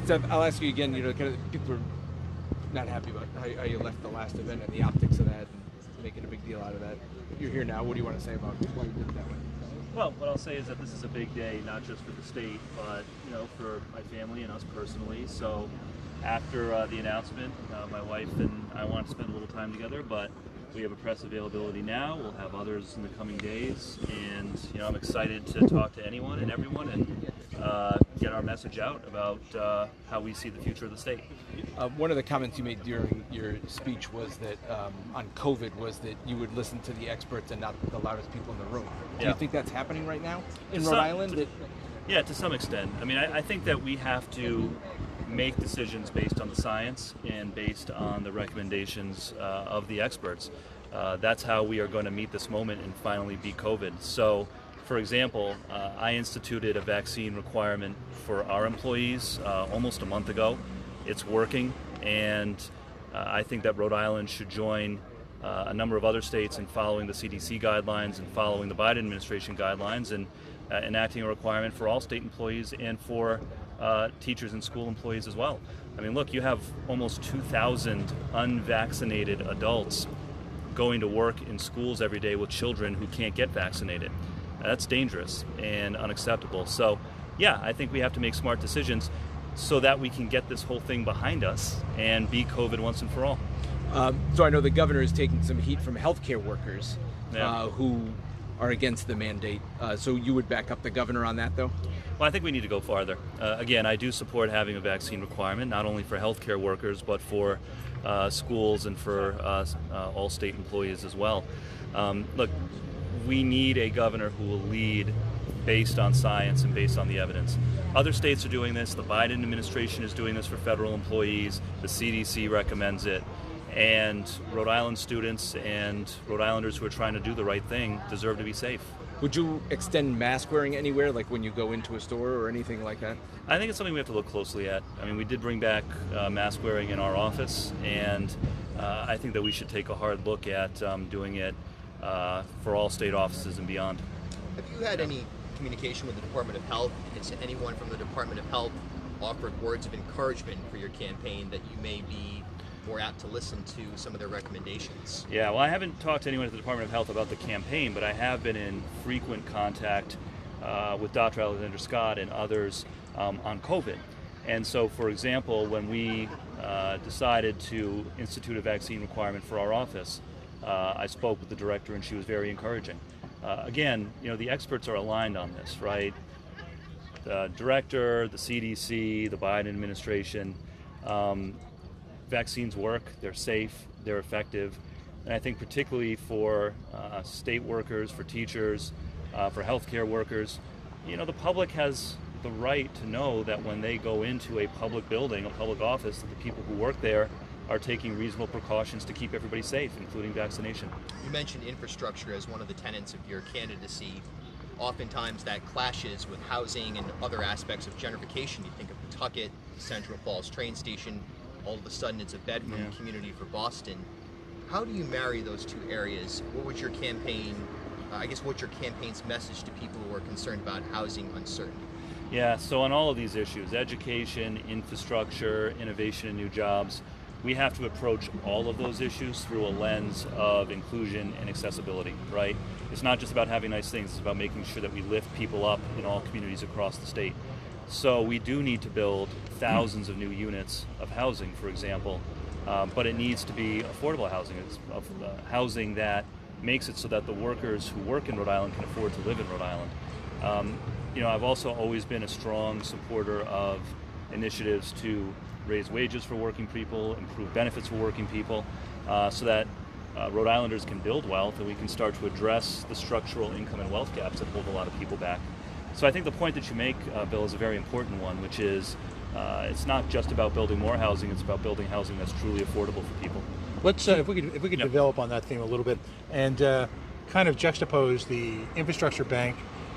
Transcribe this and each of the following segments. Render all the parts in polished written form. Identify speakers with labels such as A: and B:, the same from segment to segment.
A: Seth, I'll ask you again. Kind of people are not happy about how you left the last event and the optics of that, and making a big deal out of that. You're here now. What do you want to say about why you did it that way?
B: Well, what I'll say is that this is a big day, not just for the state, but for my family and us personally. So, after the announcement, my wife and I want to spend a little time together, but we have a press availability now. We'll have others in the coming days, and I'm excited to talk to anyone and everyone and get our message out about how we see the future of the state.
A: One of the comments you made during your speech was that on COVID was that you would listen to the experts and not the loudest people in the room. Do you think that's happening right now in Rhode Island?
B: Yeah, to some extent. I mean, I think that we have to make decisions based on the science and based on the recommendations of the experts. That's how we are going to meet this moment and finally beat COVID. So, for example, I instituted a vaccine requirement for our employees almost a month ago. It's working, and I think that Rhode Island should join a number of other states in following the CDC guidelines and following the Biden administration guidelines and enacting a requirement for all state employees and for teachers and school employees as well. I mean, look, you have almost 2,000 unvaccinated adults going to work in schools every day with children who can't get vaccinated. That's dangerous and unacceptable. So, yeah, I think we have to make smart decisions so that we can get this whole thing behind us and beat COVID once and for all.
A: So I know the governor is taking some heat from healthcare workers who are against the mandate. So you would back up the governor on that, though?
B: Well, I think we need to go farther. Again, I do support having a vaccine requirement, not only for healthcare workers, but for schools and for all state employees as well. Look, we need a governor who will lead based on science and based on the evidence. Other states are doing this. The Biden administration is doing this for federal employees. The CDC recommends it. And Rhode Island students and Rhode Islanders who are trying to do the right thing deserve to be safe.
A: Would you extend mask wearing anywhere, like when you go into a store or anything like that?
B: I think it's something we have to look closely at. I mean, we did bring back mask wearing in our office, and I think that we should take a hard look at doing it for all state offices and beyond.
C: Have you had any communication with the Department of Health? Has anyone from the Department of Health offered words of encouragement for your campaign that you may be more apt to listen to some of their recommendations?
B: Yeah, well, I haven't talked to anyone at the Department of Health about the campaign, but I have been in frequent contact with Dr. Alexander Scott and others on COVID. And so, for example, when we decided to institute a vaccine requirement for our office, I spoke with the director, and she was very encouraging. Again, the experts are aligned on this, right? The director, the CDC, the Biden administration. Vaccines work, they're safe, they're effective, and I think particularly for state workers, for teachers, for healthcare workers, the public has the right to know that when they go into a public building, a public office, that the people who work there are taking reasonable precautions to keep everybody safe, including vaccination.
C: You mentioned infrastructure as one of the tenets of your candidacy. Oftentimes that clashes with housing and other aspects of gentrification. You think of Pawtucket, Central Falls train station, all of a sudden it's a bedroom community for Boston. How do you marry those two areas? What was your campaign, what's your campaign's message to people who are concerned about housing uncertainty?
B: Yeah, so on all of these issues, education, infrastructure, innovation and new jobs, we have to approach all of those issues through a lens of inclusion and accessibility, right? It's not just about having nice things, it's about making sure that we lift people up in all communities across the state. So we do need to build thousands of new units of housing, for example, but it needs to be affordable housing. It's housing that makes it so that the workers who work in Rhode Island can afford to live in Rhode Island. I've also always been a strong supporter of initiatives to raise wages for working people, improve benefits for working people, so that Rhode Islanders can build wealth and we can start to address the structural income and wealth gaps that hold a lot of people back. So I think the point that you make, Bill, is a very important one, which is it's not just about building more housing, it's about building housing that's truly affordable for people.
D: Let's if we could develop on that theme a little bit and kind of juxtapose the infrastructure bank,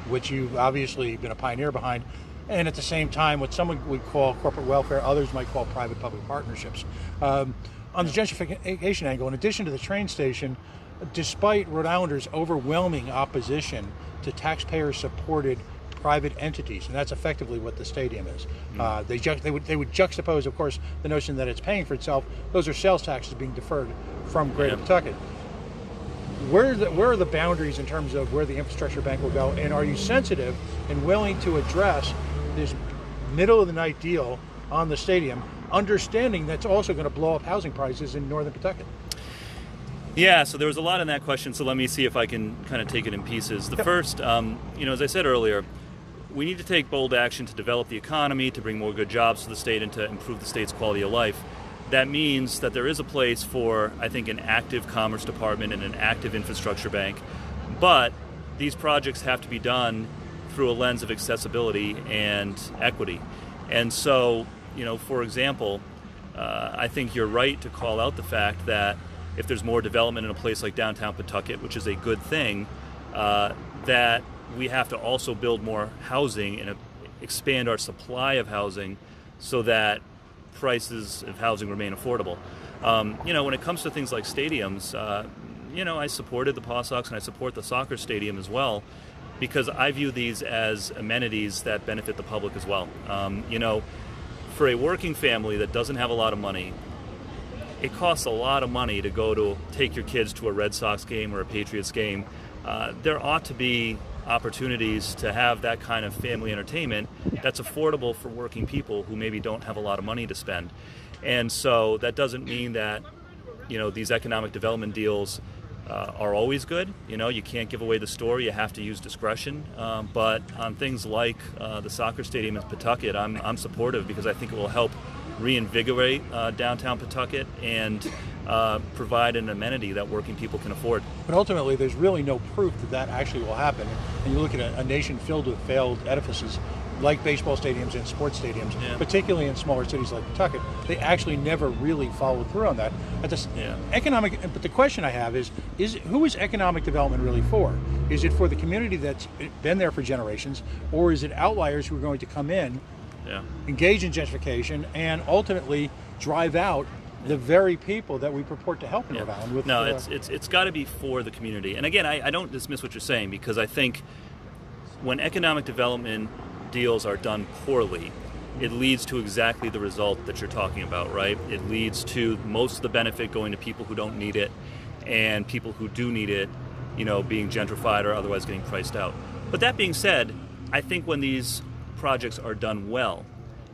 D: which you've obviously been a pioneer behind, and at the same time what some would call corporate welfare, others might call private-public partnerships. On the gentrification angle, in addition to the train station, despite Rhode Islanders' overwhelming opposition to taxpayer-supported private entities, and that's effectively what the stadium is. They would juxtapose, of course, the notion that it's paying for itself. Those are sales taxes being deferred from Greater Pawtucket. Where are the boundaries in terms of where the infrastructure bank will go, and are you sensitive and willing to address this middle of the night deal on the stadium, understanding that's also going to blow up housing prices in northern Pawtucket?
B: Yeah, so there was a lot in that question, so let me see if I can kind of take it in pieces. The first, as I said earlier, we need to take bold action to develop the economy, to bring more good jobs to the state, and to improve the state's quality of life. That means that there is a place for, I think, an active Commerce Department and an active infrastructure bank, but these projects have to be done through a lens of accessibility and equity. And so, for example, I think you're right to call out the fact that if there's more development in a place like downtown Pawtucket, which is a good thing, that we have to also build more housing and expand our supply of housing so that prices of housing remain affordable. When it comes to things like stadiums, I supported the Paw Sox and I support the soccer stadium as well, because I view these as amenities that benefit the public as well. For a working family that doesn't have a lot of money, it costs a lot of money to go to take your kids to a Red Sox game or a Patriots game. There ought to be opportunities to have that kind of family entertainment that's affordable for working people who maybe don't have a lot of money to spend. And so that doesn't mean that these economic development deals are always good. You can't give away the store, you have to use discretion. But on things like the soccer stadium in Pawtucket, I'm supportive, because I think it will help reinvigorate downtown Pawtucket and provide an amenity that working people can afford.
D: But ultimately, there's really no proof that actually will happen. And you look at a nation filled with failed edifices, like baseball stadiums and sports stadiums, particularly in smaller cities like Pawtucket, they actually never really followed through on that. But the question I have is who is economic development really for? Is it for the community that's been there for generations, or is it outliers who are going to come in, engage in gentrification, and ultimately drive out the very people that we purport to help in Rhode Island?
B: It's got to be for the community. And again, I don't dismiss what you're saying, because I think when economic development deals are done poorly, it leads to exactly the result that you're talking about, right? It leads to most of the benefit going to people who don't need it, and people who do need it, being gentrified or otherwise getting priced out. But that being said, I think when these projects are done well,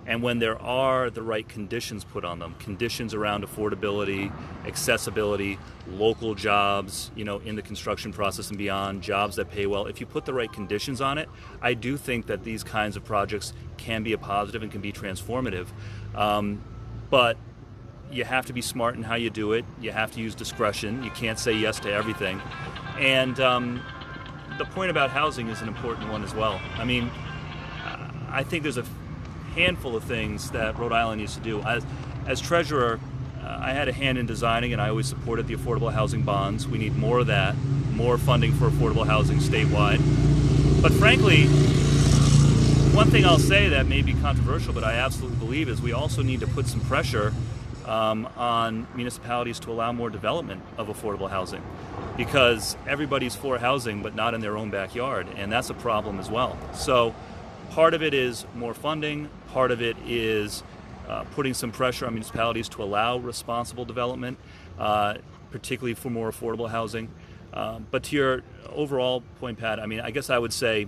B: and when there are the right conditions put on them, conditions around affordability, accessibility, local jobs, in the construction process and beyond, jobs that pay well, if you put the right conditions on it, I do think that these kinds of projects can be a positive and can be transformative. But you have to be smart in how you do it. You have to use discretion. You can't say yes to everything. And the point about housing is an important one as well. I mean, I think there's a handful of things that Rhode Island needs to do. As treasurer, I had a hand in designing, and I always supported the affordable housing bonds. We need more of that, more funding for affordable housing statewide. But frankly, one thing I'll say that may be controversial, but I absolutely believe, is we also need to put some pressure on municipalities to allow more development of affordable housing, because everybody's for housing but not in their own backyard, and that's a problem as well. So part of it is more funding, part of it is putting some pressure on municipalities to allow responsible development, particularly for more affordable housing. But to your overall point, Pat, I guess I would say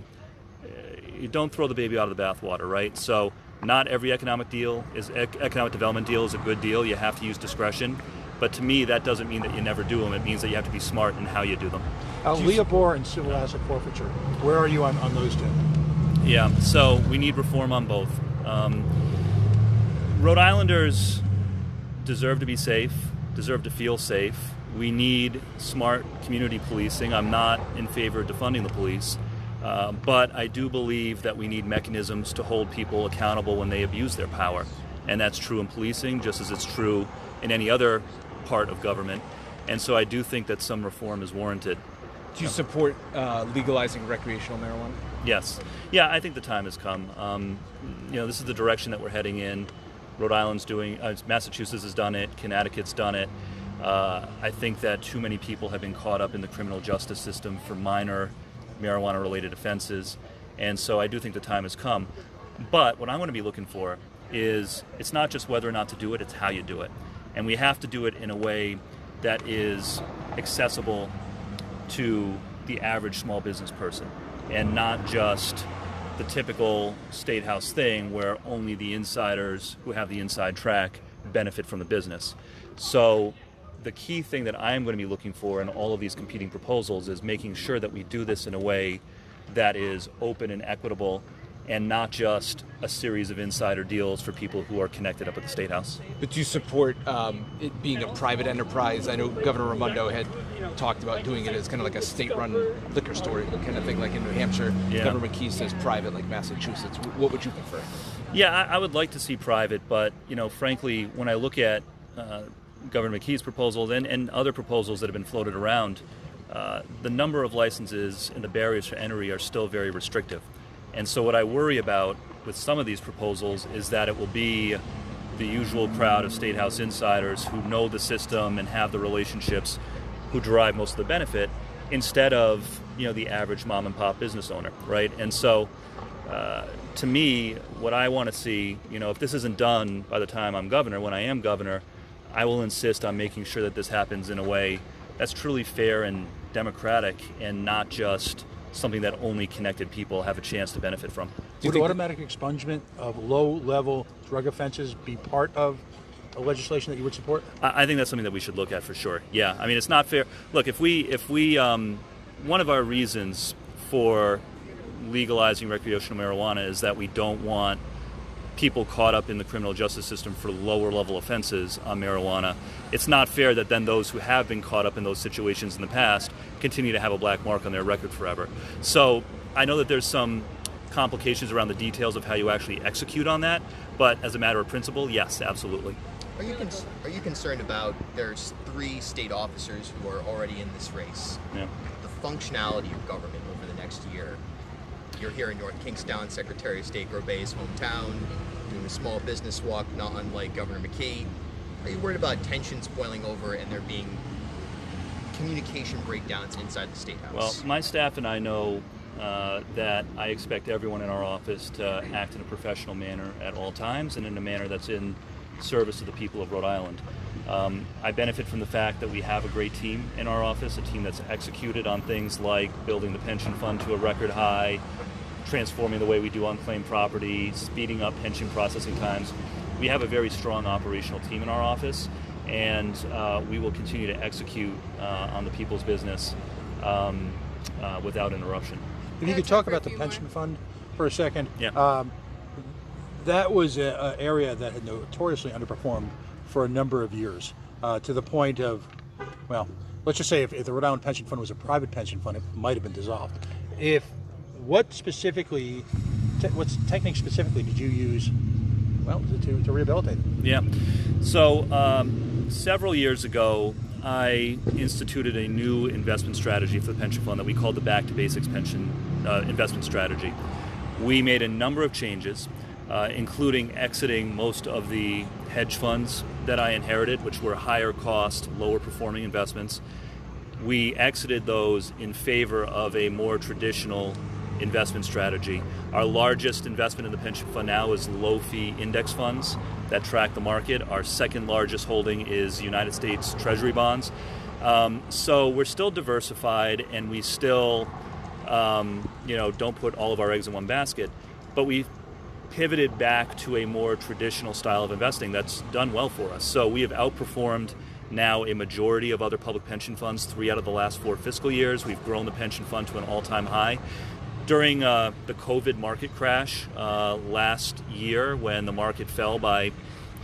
B: you don't throw the baby out of the bathwater, right? So not every economic development deal is a good deal. You have to use discretion. But to me, that doesn't mean that you never do them. It means that you have to be smart in how you do them.
D: Leobor and civil asset forfeiture, where are you on those two?
B: Yeah, so we need reform on both. Rhode Islanders deserve to be safe, deserve to feel safe. We need smart community policing. I'm not in favor of defunding the police, but I do believe that we need mechanisms to hold people accountable when they abuse their power. And that's true in policing, just as it's true in any other part of government. And so I do think that some reform is warranted.
A: Do you support legalizing recreational marijuana?
B: Yes. Yeah, I think the time has come. This is the direction that we're heading in. Rhode Island's doing, Massachusetts has done it, Connecticut's done it. I think that too many people have been caught up in the criminal justice system for minor marijuana-related offenses. And so I do think the time has come. But what I'm going to be looking for is, it's not just whether or not to do it, it's how you do it. And we have to do it in a way that is accessible to the average small business person, and not just the typical state house thing where only the insiders who have the inside track benefit from the business. So the key thing that I am going to be looking for in all of these competing proposals is making sure that we do this in a way that is open and equitable, and not just a series of insider deals for people who are connected up at the State House.
A: But do you support it being a private enterprise? I know Governor Raimondo had talked about doing it as kind of like a state-run liquor store kind of thing, like in New Hampshire.
B: Yeah.
A: Governor McKee says private, like Massachusetts. What would you prefer?
B: Yeah, I would like to see private, but frankly, when I look at Governor McKee's proposal and other proposals that have been floated around, the number of licenses and the barriers for entry are still very restrictive. And so what I worry about with some of these proposals is that it will be the usual crowd of State House insiders who know the system and have the relationships who derive most of the benefit, instead of the average mom and pop business owner, right? And so to me, what I want to see, if this isn't done by the time I'm governor, when I am governor, I will insist on making sure that this happens in a way that's truly fair and democratic, and not just something that only connected people have a chance to benefit from.
D: Would automatic expungement of low-level drug offenses be part of a legislation that you would support?
B: I think that's something that we should look at for sure. Yeah, I mean, it's not fair. Look, if we one of our reasons for legalizing recreational marijuana is that we don't want people caught up in the criminal justice system for lower level offenses on marijuana. It's not fair that then those who have been caught up in those situations in the past continue to have a black mark on their record forever. So I know that there's some complications around the details of how you actually execute on that, but as a matter of principle, yes, absolutely.
C: Are you concerned about, there's 3 state officers who are already in this race,
B: Yeah.
C: the functionality of government over the next year? You're here in North Kingstown, Secretary of State Robe's hometown, doing a small business walk, not unlike Governor McKee. Are you worried about tensions boiling over and there being communication breakdowns inside the State House?
B: Well, my staff and I know that I expect everyone in our office to act in a professional manner at all times, and in a manner that's in service to the people of Rhode Island. I benefit from the fact that we have a great team in our office, a team that's executed on things like building the pension fund to a record high, transforming the way we do unclaimed property, speeding up pension processing times. We have a very strong operational team in our office, and we will continue to execute on the people's business without interruption.
D: If you could talk about the pension fund for a second.
B: Yeah.
D: That was an area that had notoriously underperformed for a number of years, to the point of, well, let's just say if the Rhode Island Pension Fund was a private pension fund, it might have been dissolved. What technique specifically did you use, well, to rehabilitate it?
B: Yeah. So several years ago, I instituted a new investment strategy for the pension fund that we called the Back to Basics pension investment strategy. We made a number of changes, including exiting most of the hedge funds that I inherited, which were higher cost, lower performing investments. We exited those in favor of a more traditional investment strategy. Our largest investment in the pension fund now is low-fee index funds that track the market. Our second largest holding is United States Treasury bonds. So we're still diversified, and we still, don't put all of our eggs in one basket. But we've pivoted back to a more traditional style of investing that's done well for us. So we have outperformed now a majority of other public pension funds 3 out of the last 4 fiscal years. We've grown the pension fund to an all-time high. During the COVID market crash last year, when the market fell by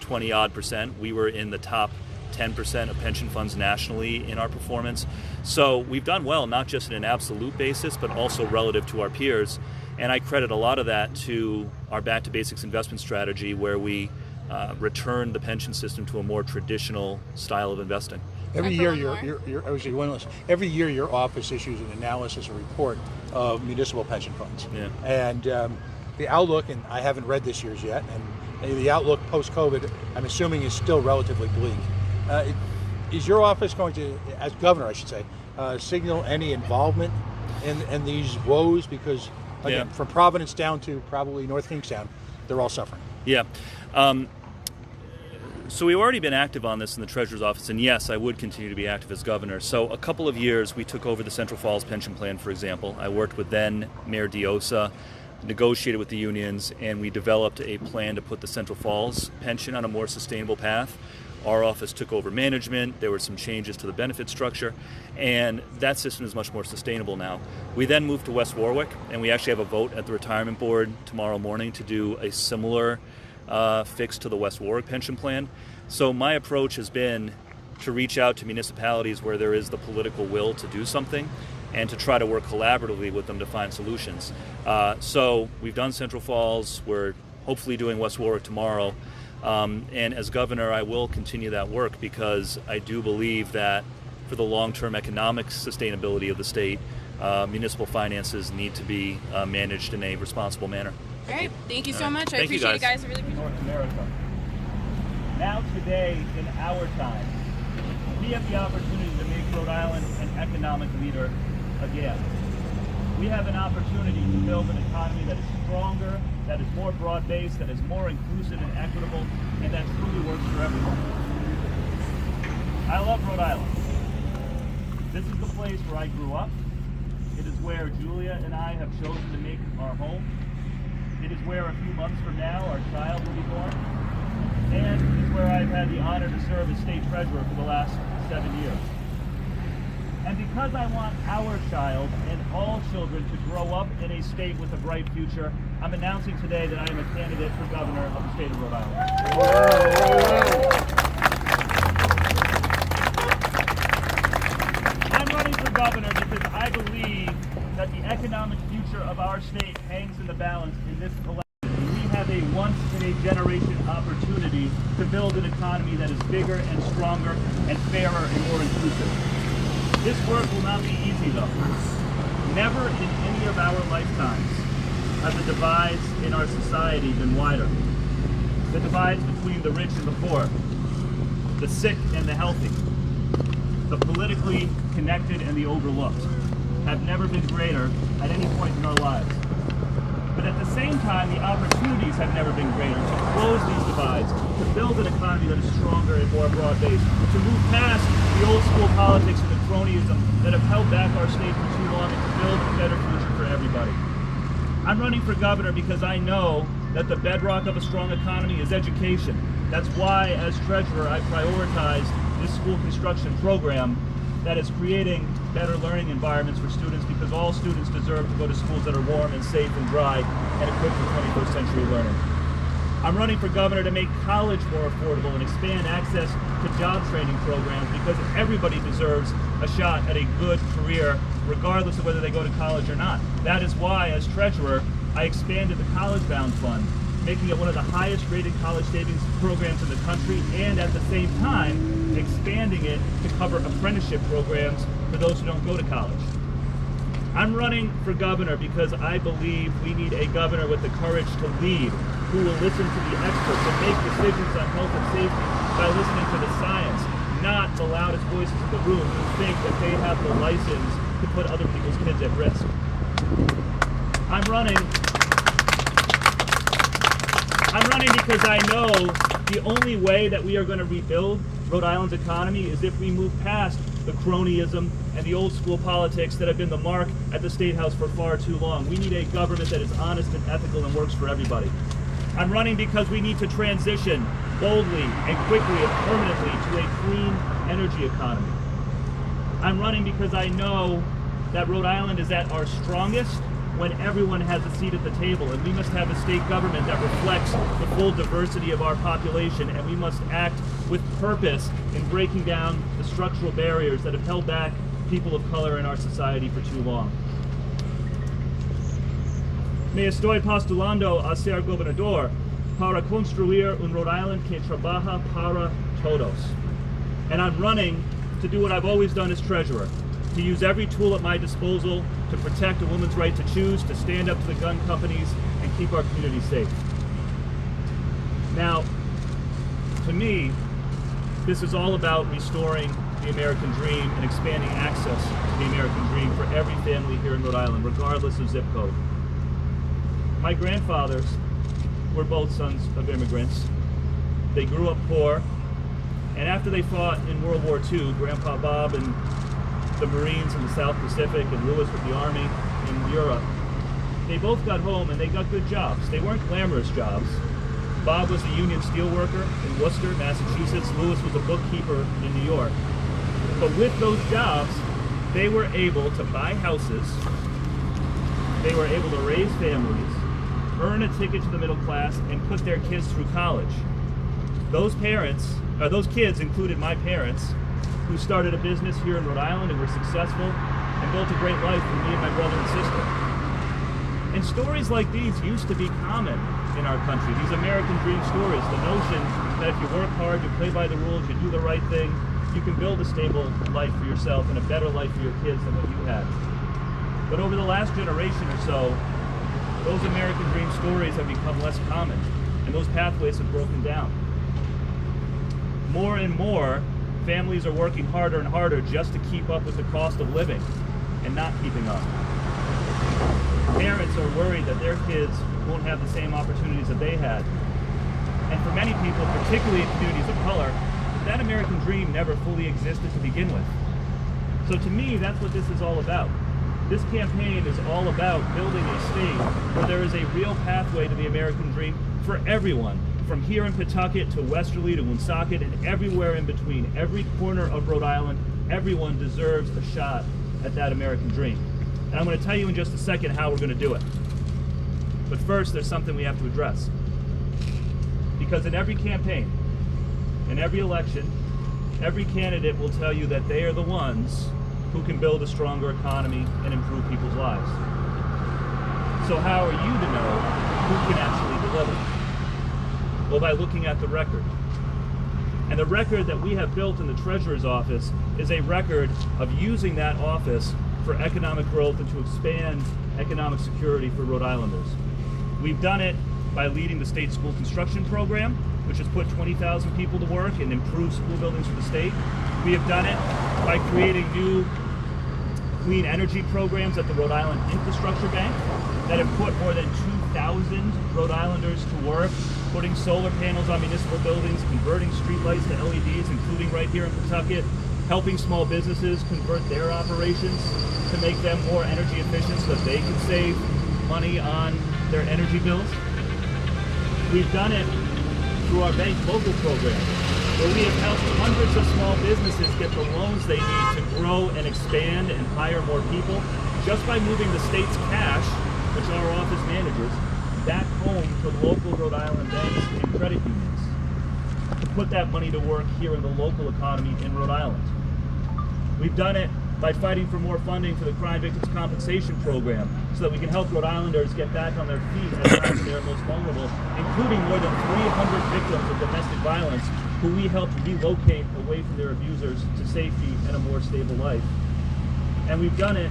B: 20-odd%, we were in the top 10% of pension funds nationally in our performance. So we've done well, not just in an absolute basis, but also relative to our peers. And I credit a lot of that to our Back to Basics investment strategy, where we returned the pension system to a more traditional style of investing.
D: Every year, every year your office issues an analysis or report of municipal pension funds.
B: Yeah.
D: And the outlook, and I haven't read this year's yet, and the outlook post-COVID, I'm assuming, is still relatively bleak. Is your office going to, as governor, I should say, signal any involvement in these woes? Because again, from Providence down to probably North Kingstown, they're all suffering.
B: Yeah. So we've already been active on this in the Treasurer's office, and yes, I would continue to be active as governor. So a couple of years we took over the Central Falls pension plan, for example. I worked with then Mayor Diosa, negotiated with the unions, and we developed a plan to put the Central Falls pension on a more sustainable path. Our office took over management. There were some changes to the benefit structure, and that system is much more sustainable now. We then moved to West Warwick, and we actually have a vote at the retirement board tomorrow morning to do a similar fix to the West Warwick pension plan. So my approach has been to reach out to municipalities where there is the political will to do something and to try to work collaboratively with them to find solutions. So we've done Central Falls. We're hopefully doing West Warwick tomorrow. And as governor, I will continue that work because I do believe that for the long-term economic sustainability of the state, municipal finances need to be managed in a responsible manner.
E: All right. Thank you so much. I
B: Thank you,
E: appreciate it, guys. I really appreciate it.
B: North America. Now today, in our time, we have the opportunity to make Rhode Island an economic leader again. We have an opportunity to build an economy that is stronger, that is more broad-based, that is more inclusive and equitable, and that truly works for everyone. I love Rhode Island. This is the place where I grew up. It is where Julia and I have chosen to make our home. It is where a few months from now our child will be born. And it is where I've had the honor to serve as state treasurer for the last 7 years. And because I want our child and all children to grow up in a state with a bright future, I'm announcing today that I am a candidate for governor of the state of Rhode Island. I'm running for governor because I believe that the economic future of our state hangs in the balance in this election. We have a once-in-a-generation opportunity to build an economy that is bigger and stronger and fairer and more inclusive. This work will not be easy, though. Never in any of our lifetimes have the divides in our society been wider. The divides between the rich and the poor, the sick and the healthy, the politically connected and the overlooked have never been greater at any point in our lives. But at the same time, the opportunities have never been greater to close these divides, to build an economy that is stronger and more broad-based, to move past the old school politics and the cronyism that have held back our state for too long, and to build a better future for everybody. I'm running for governor because I know that the bedrock of a strong economy is education. That's why, as treasurer, I prioritized this school construction program that is creating better learning environments for students, because all students deserve to go to schools that are warm and safe and dry and equipped for 21st century learning. I'm running for governor to make college more affordable and expand access to job training programs, because everybody deserves a shot at a good career, regardless of whether they go to college or not. That is why, as treasurer, I expanded the College Bound Fund, making it one of the highest rated college savings programs in the country, and at the same time, expanding it to cover apprenticeship programs for those who don't go to college. I'm running for governor because I believe we need a governor with the courage to lead, who will listen to the experts and make decisions on health and safety by listening to the science, not the loudest voices in the room who think that they have the license to put other people's kids at risk. I'm running because I know the only way that we are going to rebuild Rhode Island's economy is if we move past the cronyism and the old school politics that have been the mark at the State House for far too long. We need a government that is honest and ethical and works for everybody. I'm running because we need to transition boldly and quickly and permanently to a clean energy economy. I'm running because I know that Rhode Island is at our strongest when everyone has a seat at the table, and we must have a state government that reflects the full diversity of our population, and we must act with purpose in breaking down the structural barriers that have held back people of color in our society for too long. Me estoy postulando a ser gobernador para construir un Rhode Island que trabaja para todos. And I'm running to do what I've always done as treasurer, to use every tool at my disposal to protect a woman's right to choose, to stand up to the gun companies, and keep our community safe. Now, to me, this is all about restoring the American dream and expanding access to the American dream for every family here in Rhode Island, regardless of zip code. My grandfathers were both sons of immigrants. They grew up poor, and after they fought in World War II, Grandpa Bob and the Marines in the South Pacific and Lewis with the Army in Europe, they both got home and they got good jobs. They weren't glamorous jobs. Bob was a union steelworker in Worcester, Massachusetts. Lewis was a bookkeeper in New York. But with those jobs, they were able to buy houses, they were able to raise families, earn a ticket to the middle class, and put their kids through college. Those kids included my parents, who started a business here in Rhode Island and were successful and built a great life for me and my brother and sister. And stories like these used to be common in our country, these American dream stories, the notion that if you work hard, you play by the rules, you do the right thing, you can build a stable life for yourself and a better life for your kids than what you had. But over the last generation or so, those American dream stories have become less common, and those pathways have broken down. More and more, families are working harder and harder just to keep up with the cost of living and not keeping up. Parents are worried that their kids won't have the same opportunities that they had. And for many people, particularly in communities of color, that American dream never fully existed to begin with. So to me, that's what this is all about. This campaign is all about building a state where there is a real pathway to the American dream for everyone, from here in Pawtucket to Westerly to Woonsocket and everywhere in between. Every corner of Rhode Island, everyone deserves a shot at that American dream. And I'm going to tell you in just a second how we're going to do it. But first, there's something we have to address. Because in every campaign, in every election, every candidate will tell you that they are the ones who can build a stronger economy and improve people's lives. So how are you to know who can actually deliver? Well, by looking at the record. And the record that we have built in the Treasurer's office is a record of using that office for economic growth and to expand economic security for Rhode Islanders. We've done it by leading the state school construction program, which has put 20,000 people to work and improved school buildings for the state. We have done it by creating new clean energy programs at the Rhode Island Infrastructure Bank that have put more than 2,000 Rhode Islanders to work, putting solar panels on municipal buildings, converting streetlights to LEDs, including right here in Pawtucket, helping small businesses convert their operations to make them more energy efficient so that they can save money on their energy bills. We've done it through our bank local program, where we have helped hundreds of small businesses get the loans they need to grow and expand and hire more people just by moving the state's cash, which our office manages, back home to local Rhode Island banks and credit unions to put that money to work here in the local economy in Rhode Island. We've done it by fighting for more funding for the Crime Victims Compensation Program so that we can help Rhode Islanders get back on their feet at times they are most vulnerable, including more than 300 victims of domestic violence who we helped relocate away from their abusers to safety and a more stable life. And we've done it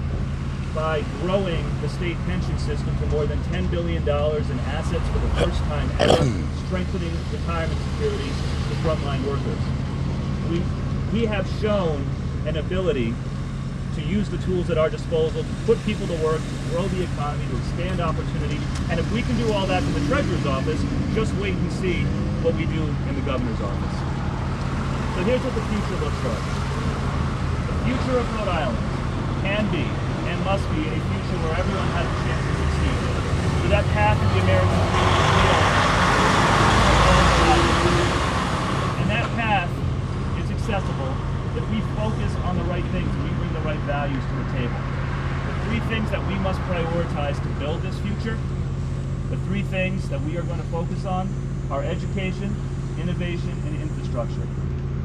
B: by growing the state pension system to more than $10 billion in assets for the first time ever, strengthening retirement security for frontline workers. We have shown an ability to use the tools at our disposal to put people to work, to grow the economy, to expand opportunity. And if we can do all that from the Treasurer's office, just wait and see what we do in the Governor's office. So here's what the future looks like. The future of Rhode Island can be and must be a future where everyone has a chance to succeed. So that path of the American dream, and that path is accessible if we focus on the right things and we bring the right values to the table. The three things that we must prioritize to build this future, the three things that we are going to focus on are education, innovation, and infrastructure.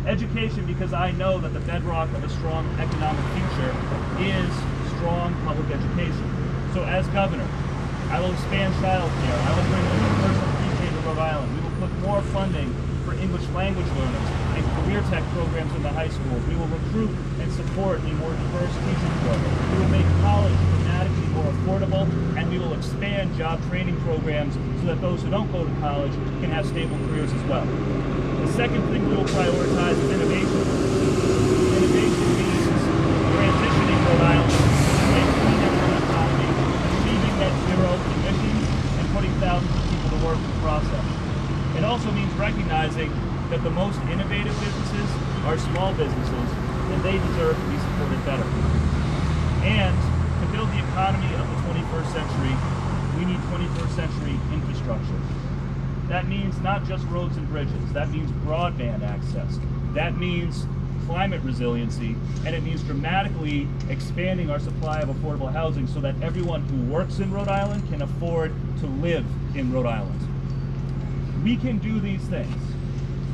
B: Education, because I know that the bedrock of a strong economic future is strong public education. So as governor, I will expand childcare. I will bring universal pre-K to Rhode Island. We will put more funding for English language learners and career tech programs in the high schools. We will recruit and support a more diverse teaching force. We will make college dramatically more affordable, and we will expand job training programs so that those who don't go to college can have stable careers as well. The second thing we will prioritize is innovation. Innovation means transitioning Rhode Island to a clean energy economy, achieving net zero emissions, and the process. It also means recognizing that the most innovative businesses are small businesses, and they deserve to be supported better. And to build the economy of the 21st century, we need 21st century infrastructure. That means not just roads and bridges, that means broadband access, that means climate resiliency, and it means dramatically expanding our supply of affordable housing so that everyone who works in Rhode Island can afford to live in Rhode Island. We can do these things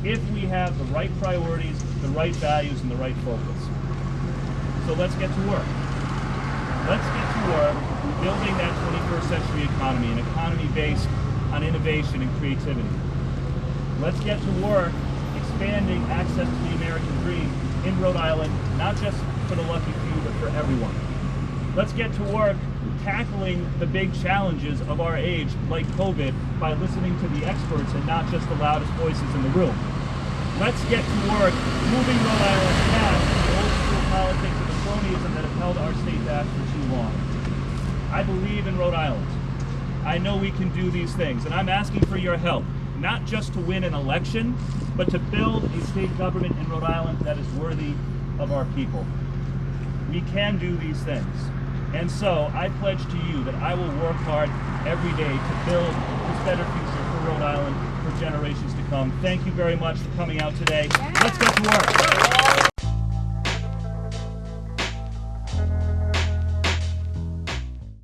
B: if we have the right priorities, the right values, and the right focus. So let's get to work. Let's get to work building that 21st century economy, an economy based on innovation and creativity. Let's get to work expanding access to the American dream in Rhode Island, not just for the lucky few, but for everyone. Let's get to work tackling the big challenges of our age, like COVID, by listening to the experts and not just the loudest voices in the room. Let's get to work moving Rhode Island past the old school politics and the cronyism that have held our state back for too long. I believe in Rhode Island. I know we can do these things, and I'm asking for your help, not just to win an election, but to build a state government in Rhode Island that is worthy of our people. We can do these things. And so I pledge to you that I will work hard every day to build this better future for Rhode Island for generations to come. Thank you very much for coming out today. Let's get to work.